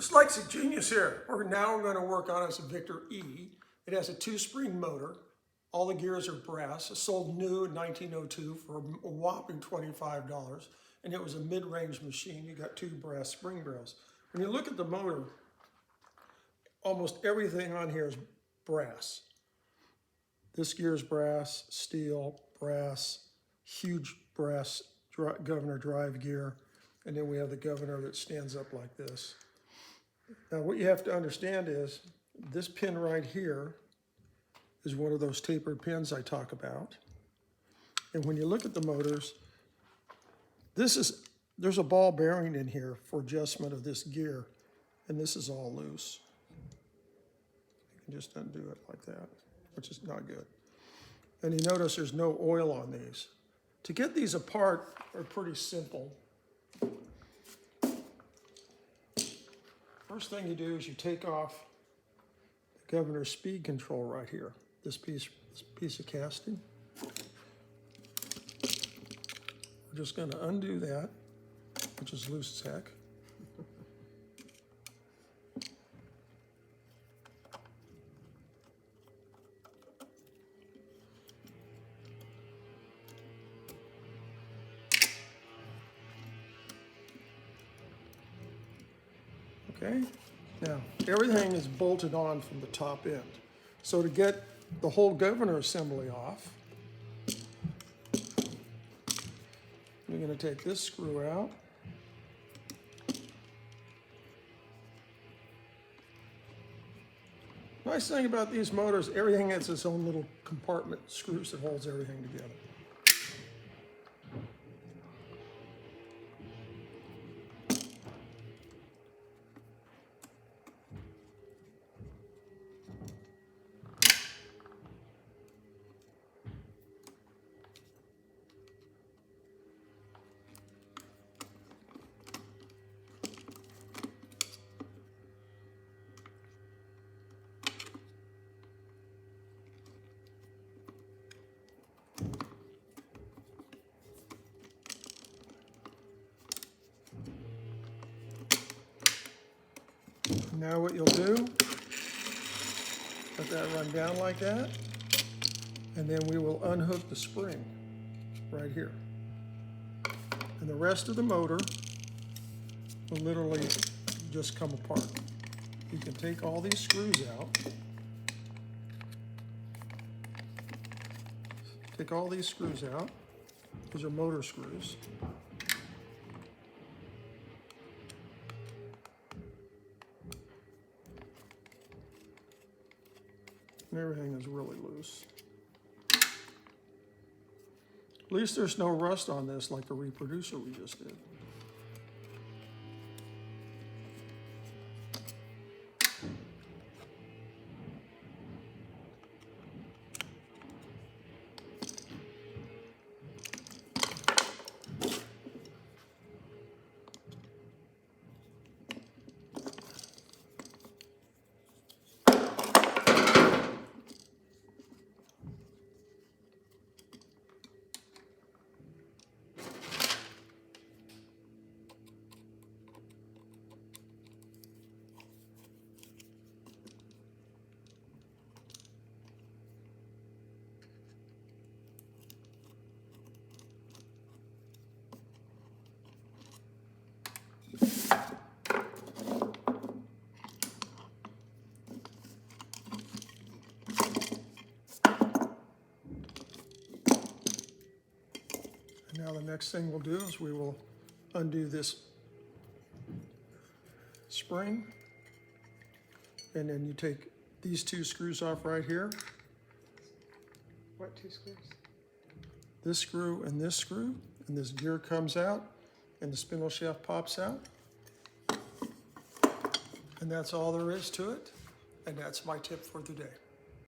Dyslexic Genius here. We're going to work on is a Victor E. It has a 2-spring motor. All the gears are brass. It sold new in 1902 for a whopping $25. And it was a mid-range machine. You got 2 brass spring barrels. When you look at the motor, almost everything on here is brass. This gear is brass, steel, brass, huge brass governor drive gear. And then we have the governor that stands up like this. Now what you have to understand is this pin right here is one of those tapered pins I talk about. And when you look at the motors, there's a ball bearing in here for adjustment of this gear, and this is all loose. You can just undo it like that, which is not good. And you notice there's no oil on these. To get these apart are pretty simple. First thing you do is you take off the governor's speed control right here, this piece of casting. We're just going to undo that, which is loose as heck. Okay, now everything is bolted on from the top end. So to get the whole governor assembly off, you're going to take this screw out. Nice thing about these motors, everything has its own little compartment screws that holds everything together. Now what you'll do, let that run down like that, and then we will unhook the spring right here. And the rest of the motor will literally just come apart. You can take all these screws out. Take all these screws out. These are motor screws. And everything is really loose. At least there's no rust on this like the reproducer we just did. Now the next thing we'll do is we will undo this spring, and then you take these 2 screws off right here. What 2 screws? This screw, and this gear comes out, and the spindle shaft pops out. And that's all there is to it, and that's my tip for today.